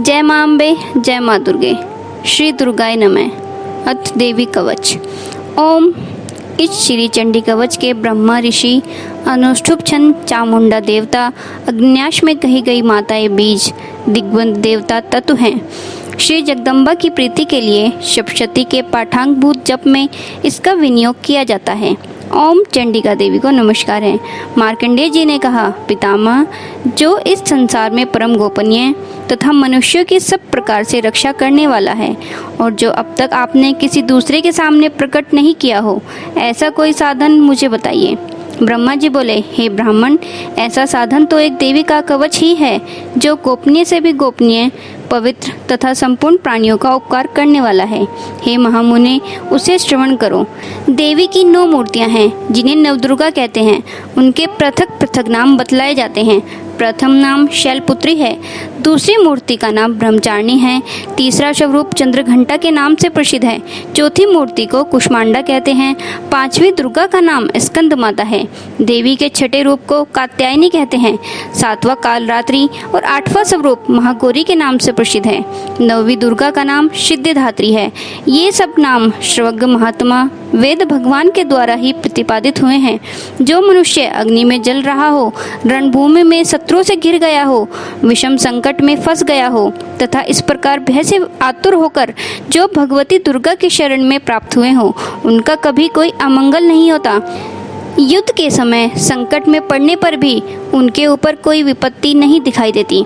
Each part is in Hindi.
जय मां अम्बे, जय मां दुर्गे, श्री दुर्गाय नमः। अथ देवी कवच। ओम। इस श्री चंडी कवच के ब्रह्मा ऋषि, अनुष्ठुप छंद चामुंडा देवता, अग्न्याश में कही गई माताएं बीज, दिग्बंध देवता तत्व हैं। श्री जगदम्बा की प्रीति के लिए सप्तशती के पाठांगभूत जप में इसका विनियोग किया जाता है। ओम चंडिका देवी को नमस्कार है। मार्कंडेय जी ने कहा, पितामह, जो इस संसार में परम गोपनीय तथा मनुष्यों की सब प्रकार से रक्षा करने वाला है और जो अब तक आपने किसी दूसरे के सामने प्रकट नहीं किया हो, ऐसा कोई साधन मुझे बताइए। ब्रह्मा जी बोले, हे ब्राह्मण, ऐसा साधन तो एक देवी का कवच ही है जो गोपनीय से भी गोपनीय, पवित्र तथा संपूर्ण प्राणियों का उपकार करने वाला है। हे महामुने, उसे श्रवण करो। देवी की 9 मूर्तियां हैं जिन्हें नवदुर्गा कहते हैं। उनके पृथक पृथक नाम बतलाए जाते हैं। प्रथम नाम शैलपुत्री है, दूसरी मूर्ति का नाम ब्रह्मचारिणी है, तीसरा स्वरूप चंद्रघंटा के नाम से प्रसिद्ध है, चौथी मूर्ति को कुष्मांडा कहते हैं, पांचवी दुर्गा का नाम स्कंद माता है, देवी के छठे रूप को कात्यायनी कहते हैं, सातवां कालरात्रि और आठवां स्वरूप महागौरी के नाम से प्रसिद्ध है, नौवीं दुर्गा का नाम सिद्धिदात्री है। ये सब नाम सर्वज्ञ महात्मा वेद भगवान के द्वारा ही प्रतिपादित हुए हैं। जो मनुष्य अग्नि में जल रहा हो, रणभूमि में शत्रुओं से घिर गया हो, विषम संकट में फंस गया हो तथा इस प्रकार भय से आतुर होकर जो भगवती दुर्गा की शरण में प्राप्त हुए हो, उनका कभी कोई अमंगल नहीं होता। युद्ध के समय संकट में पड़ने पर भी उनके ऊपर कोई विपत्ति नहीं दिखाई देती।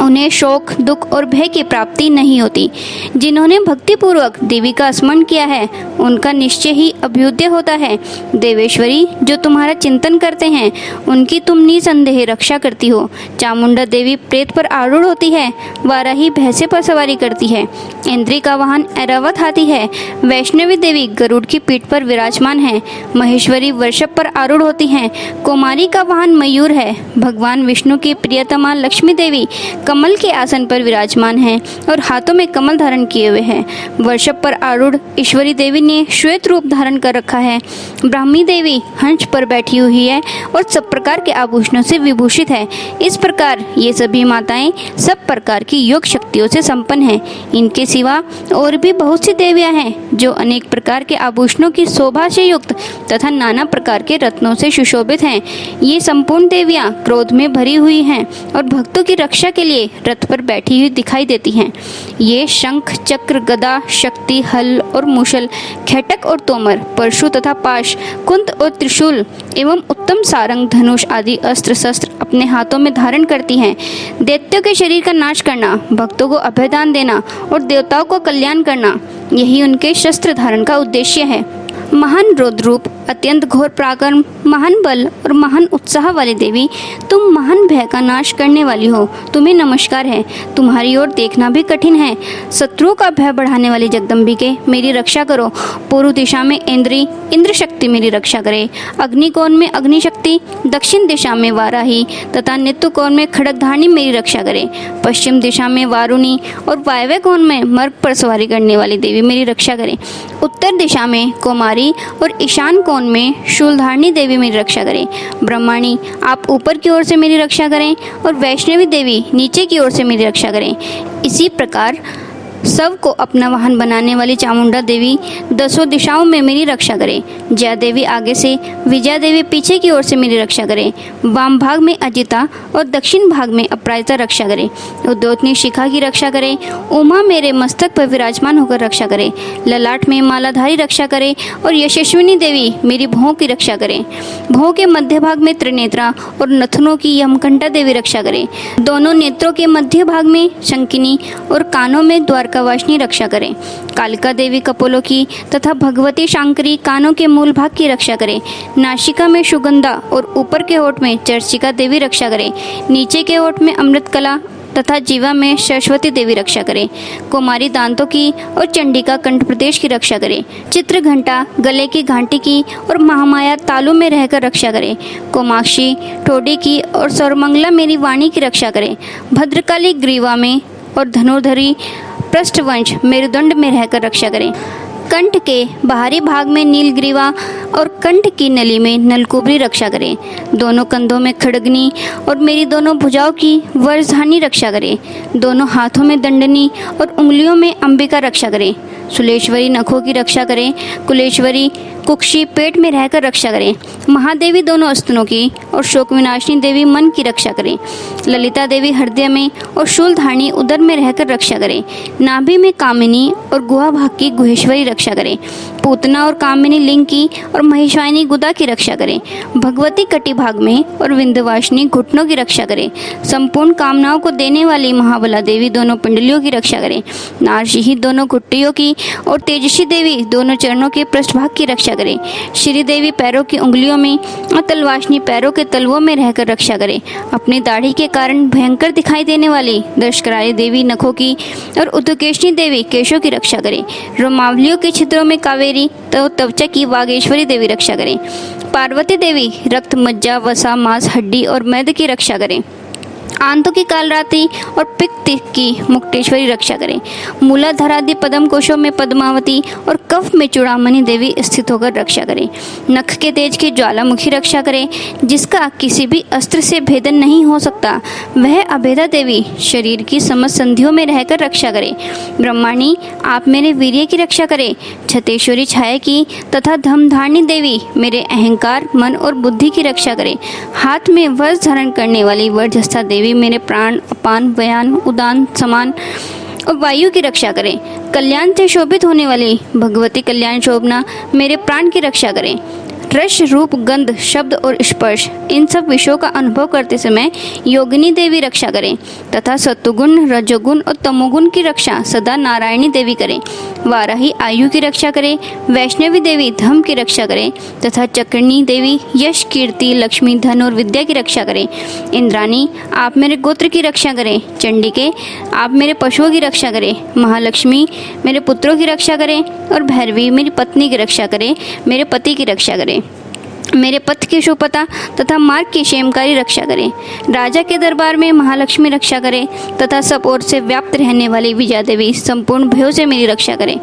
उन्हें शोक, दुख और भय की प्राप्ति नहीं होती। जिन्होंने भक्तिपूर्वक देवी का स्मरण किया है, उनका निश्चय ही अभ्युदय होता है। देवेश्वरी, जो तुम्हारा चिंतन करते हैं, उनकी तुम निसंदेह रक्षा करती हो। चामुंडा देवी प्रेत पर आरूढ़ होती है, वाराही भैंसे पर सवारी करती है, इंद्री का वाहन ऐरावत हाथी है, वैष्णवी देवी गरुड़ की पीठ पर विराजमान है, महेश्वरी वृषभ पर आरूढ़ होती हैं, कुमारी का वाहन मयूर है, भगवान विष्णु की प्रियतमा लक्ष्मी देवी कमल के आसन पर विराजमान हैं और हाथों में कमल धारण किए हुए हैं। वृषभ पर आरूढ़ ईश्वरी देवी ने श्वेत रूप धारण कर रखा है। ब्राह्मी देवी हंस पर बैठी हुई है और सब प्रकार के आभूषणों से विभूषित है। इस प्रकार ये सभी माताएं सब प्रकार की योग शक्तियों से संपन्न हैं। इनके सिवा और भी बहुत सी देवियां हैं जो अनेक प्रकार के आभूषणों की शोभा से युक्त तथा नाना प्रकार के रत्नों से सुशोभित हैं। ये संपूर्ण देवियां क्रोध में भरी हुई हैं और भक्तों की रक्षा के लिए रथ पर बैठी हुई दिखाई देती हैं। ये शंख, चक्र, गदा, शक्ति, हल और मुशल, खैटक और तोमर, परशु तथा पाश, कुंद और त्रिशूल एवं उत्तम सारंग, धनुष आदि अस्त्र शस्त्र अपने हाथों में धारण करती हैं। दैत्यों के शरीर का नाश करना, भक्तों को अभयदान देना और देवताओं को कल्याण करना, यही उनके शस्त्र धारण का उद्देश्य है। महान रौद्र रूप, अत्यंत घोर पराक्रम, महान बल और महान उत्साह वाली देवी, तुम महान भय का नाश करने वाली हो। तुम्हें नमस्कार है। तुम्हारी ओर देखना भी कठिन है। शत्रुओं का भय बढ़ाने वाली जगदम्बिके, मेरी रक्षा करो। पूर्व दिशा में इंद्र शक्ति मेरी रक्षा करे। अग्निकोण में अग्नि शक्ति, दक्षिण दिशा में वाराही तथा नित्य कोण में खड़गधारणी मेरी रक्षा करे। पश्चिम दिशा में वारुणी और वायव्य कोण में मर्ग पर सवारी करने वाली देवी मेरी रक्षा करे। उत्तर दिशा में कुमारी और ईशान कोण में शूलधारणी देवी मेरी रक्षा करें। ब्रह्माणी, आप ऊपर की ओर से मेरी रक्षा करें और वैष्णवी देवी नीचे की ओर से मेरी रक्षा करें। इसी प्रकार सब को अपना वाहन बनाने वाली चामुंडा देवी 10 दिशाओं में मेरी रक्षा करे। जया देवी आगे से, विजया देवी पीछे की ओर से मेरी रक्षा करे। वाम भाग में अजिता और दक्षिण भाग में अपराजिता रक्षा करे। उद्योतनी शिखा की रक्षा करे। उमा मेरे मस्तक पर विराजमान होकर रक्षा करे। ललाट में मालाधारी रक्षा करे और यशस्विनी देवी मेरी भौं की रक्षा करे। भौं के मध्य भाग में त्रिनेत्रा और नथनों की यमकंठा देवी रक्षा करे। दोनों नेत्रों के मध्य भाग में शंकिनी और कानों में द्वारकावासिनी रक्षा करें। कालिका देवी कपोलों की तथा भगवती शांकरी कानों के मूल भाग की रक्षा करें। नासिका में सुगंधा और ऊपर के होठ में चर्चिका देवी रक्षा करें। नीचे के होठ में अमृतकला तथा जीवा में सरस्वती देवी रक्षा करें। कुमारी दांतों की और चंडिका कंठ प्रदेश की रक्षा करें। चित्र घंटा गले की घंटी की और महामाया तालु में रहकर रक्षा करें। कोमाक्षी ठोडी की और सर्वमंगला मेरी वाणी की रक्षा करें। भद्रकाली ग्रीवा में और धनुर्धरी पृष्ठवंश मेरुदंड में रहकर रक्षा करें। कंठ के बाहरी भाग में नीलग्रीवा और कंठ की नली में नलकुबरी रक्षा करे। दोनों कंधों में खड़गनी और मेरी दोनों भुजाओं की वज्रधानी रक्षा करे। दोनों हाथों में दंडनी और उंगलियों में अंबिका रक्षा करे। सुलेश्वरी नखों की रक्षा करे। कुलेश्वरी कुक्षी पेट में रहकर रक्षा करे। महादेवी दोनों स्तनों की और शोक विनाशिनी देवी मन की रक्षा करे। ललिता देवी हृदय में और शूलधारणी उदर में रहकर रक्षा करे। नाभि में कामिनी और गुहा भाग की गुहेश्वरी रक्षा करे। पूतना और कामिनी लिंग की और महेश्वाइनी गुदा की रक्षा करे। भगवती कटी भाग में और विंध्यवासिनी घुटनों की रक्षा करे। संपूर्ण कामनाओं को देने वाली महाबला देवी दोनों पिंडलियों की रक्षा करे। नारसिंही दोनों घुट्टियों की और तेजस्वी देवी दोनों चरणों के पृष्ठभाग की रक्षा करे। श्री देवी पैरों की उंगलियों में और तलवासिनी पैरों के तलवों में रहकर रक्षा करे। अपनी दाढ़ी के कारण भयंकर दिखाई देने वाली दशकरारी देवी नखों की और उद्दकेशनी देवी केशों की रक्षा करे। रोमावलियों के छिद्रों में कावेरी तो त्वचा की वागेश्वरी देवी रक्षा करे। पार्वती देवी रक्त मज्जा वसा मांस हड्डी और मैद की रक्षा करे। आंतों की कालरात्रि और पित्त की मुक्तेश्वरी रक्षा करे। मूलाधारादि पद्म कोशों में पद्मावती और कफ में चूड़ामणि देवी स्थित होकर रक्षा करे। नख के तेज की ज्वालामुखी रक्षा करे, जिसका किसी भी अस्त्र से भेदन नहीं हो सकता। वह अभेदा देवी शरीर की समस्त संधियों में रहकर रक्षा करे। ब्रह्माणी आप मेरे वीर्य की रक्षा करे। छतेश्वरी छाया की तथा धमधारणी देवी मेरे अहंकार मन और बुद्धि की रक्षा करे। हाथ में वज्र धारण करने वाली वज्रहस्ता देवी मेरे प्राण अपान व्यान उदान समान और वायु की रक्षा करें। कल्याण से शोभित होने वाली भगवती कल्याण शोभना मेरे प्राण की रक्षा करें। रस रूप गंध शब्द और स्पर्श इन सब विषयों का अनुभव करते समय योगिनी देवी रक्षा करें तथा सत्वगुण रजोगुण और तमोगुण की रक्षा सदा नारायणी देवी करें। वाराही आयु की रक्षा करे। वैष्णवी देवी धम की रक्षा करे तथा चक्रणी देवी यश कीर्ति लक्ष्मी धन और विद्या की रक्षा करें। इंद्राणी आप मेरे गोत्र की रक्षा करें। चंडिके आप मेरे पशुओं की रक्षा करें। महालक्ष्मी मेरे पुत्रों की रक्षा करें और भैरवी मेरी पत्नी की रक्षा करें, मेरे पति की रक्षा करें। मेरे पथ की शुभता तथा मार्ग की क्षेमकारी रक्षा करें। राजा के दरबार में महालक्ष्मी रक्षा करे तथा सब ओर से व्याप्त रहने वाली विजया देवी संपूर्ण भयों से मेरी रक्षा करे।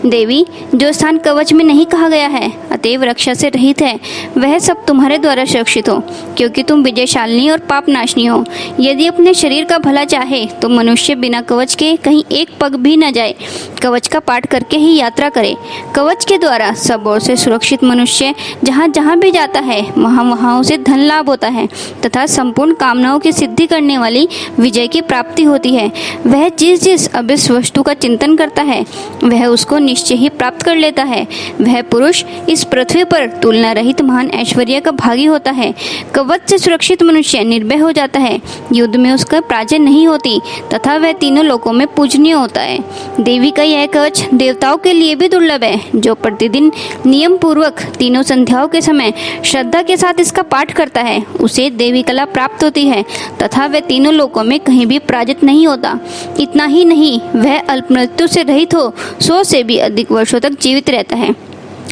देवी जो स्थान कवच में नहीं कहा गया है अतएव रक्षा से रहित है, वह सब तुम्हारे द्वारा सुरक्षित हो, क्योंकि तुम विजयशालिनी और पाप नाशनी हो। यदि अपने शरीर का भला चाहे तो मनुष्य बिना कवच के कहीं एक पग भी न जाए, कवच का पाठ करके ही यात्रा करे। कवच के द्वारा सब ओर से सुरक्षित मनुष्य जहाँ जहाँ भी जाता है वहाँ वहाँ उसे धन लाभ होता है तथा संपूर्ण कामनाओं की सिद्धि करने वाली विजय की प्राप्ति होती है। वह जिस जिस अभिष्ट वस्तु का चिंतन करता है वह उसको निश्चय ही प्राप्त कर लेता है। वह पुरुष इस पृथ्वी पर तुलना रहित महान ऐश्वर्य का भागी होता है। कवच से सुरक्षित मनुष्य निर्भय हो जाता है, युद्ध में उसका पराजय नहीं होती तथा वह तीनों लोकों में पूजनीय होता है। देवी का यह कवच देवताओं के लिए भी दुर्लभ है। जो प्रतिदिन नियम पूर्वक तीनों संध्याओं के समय श्रद्धा के साथ इसका पाठ करता है उसे देवी कला प्राप्त होती है तथा वह तीनों लोकों में कहीं भी पराजित नहीं होता। इतना ही नहीं, वह अल्प मृत्यु से रहित हो 100 से भी अधिक वर्षों तक जीवित रहता है।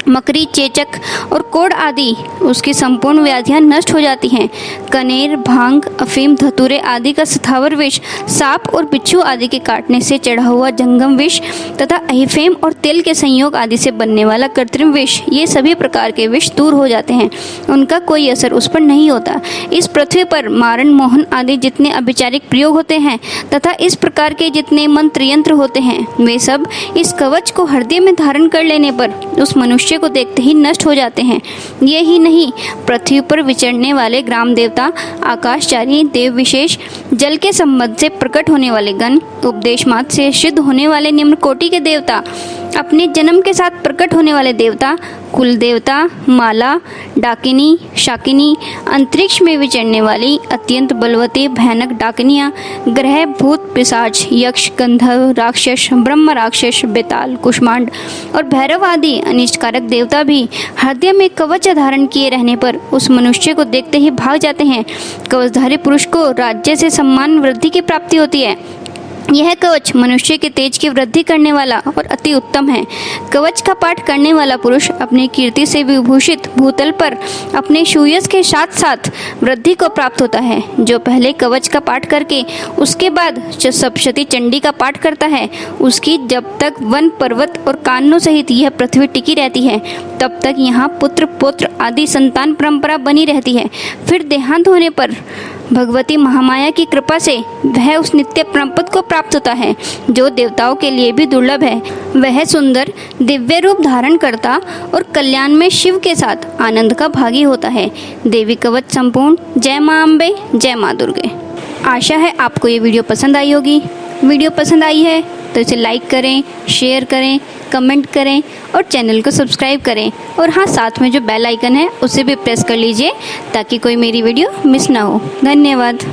मकरी चेचक और कोढ़ आदि उसकी संपूर्ण व्याधियां नष्ट हो जाती हैं। कनेर भांग अफीम धतूरे आदि का स्थावर विष, सांप और बिच्छू आदि के काटने से चढ़ा हुआ जंगम विष तथा अहिफेम और तिल के संयोग आदि से बनने वाला कृत्रिम विष, ये सभी प्रकार के विष दूर हो जाते हैं, उनका कोई असर उस पर नहीं होता। इस पृथ्वी पर मारण मोहन आदि जितने अभिचारिक प्रयोग होते हैं तथा इस प्रकार के जितने मंत्र यंत्र होते हैं वे सब इस कवच को हृदय में धारण कर लेने पर उस मनुष्य को देखते ही नष्ट हो जाते हैं। ये ही नहीं, पृथ्वी पर विचरने वाले ग्राम देवता, आकाशचारी देव विशेष, जल के संबंध से प्रकट होने वाले गण, उपदेश मात्र से सिद्ध होने वाले निम्न कोटि के देवता, अपने जन्म के साथ प्रकट होने वाले देवता, कुल देवता, माला, डाकिनी, शाकिनी, अंतरिक्ष में विचरने वाली अत्यंत बलवती भयानक डाकिनियाँ, ग्रह भूत पिशाच यक्ष गंधर्व राक्षस ब्रह्म राक्षस बेताल कुष्मांड और भैरव आदि अनिष्टकारक देवता भी हृदय में कवच धारण किए रहने पर उस मनुष्य को देखते ही भाग जाते हैं। कवचधारी पुरुष को राज्य से सम्मान वृद्धि की प्राप्ति होती है। यह कवच मनुष्य के तेज की वृद्धि करने वाला और अति उत्तम है। कवच का पाठ करने वाला पुरुष अपनी कीर्ति से विभूषित भूतल पर अपने सूयश के साथ साथ वृद्धि को प्राप्त होता है। जो पहले कवच का पाठ करके उसके बाद सप्तशती चंडी का पाठ करता है, उसकी जब तक वन पर्वत और कानों सहित यह पृथ्वी टिकी रहती है, तब तक यहाँ पुत्र पौत्र आदि संतान परंपरा बनी रहती है। फिर देहांत होने पर भगवती महामाया की कृपा से वह उस नित्य परमपद को प्राप्त होता है जो देवताओं के लिए भी दुर्लभ है। वह सुंदर दिव्य रूप धारण करता और कल्याण में शिव के साथ आनंद का भागी होता है। देवी कवच संपूर्ण। जय मां अम्बे, जय मां दुर्गे। आशा है आपको ये वीडियो पसंद आई होगी। वीडियो पसंद आई है तो इसे लाइक करें, शेयर करें, कमेंट करें और चैनल को सब्सक्राइब करें। और हाँ, साथ में जो बेल आइकन है उसे भी प्रेस कर लीजिए ताकि कोई मेरी वीडियो मिस ना हो। धन्यवाद।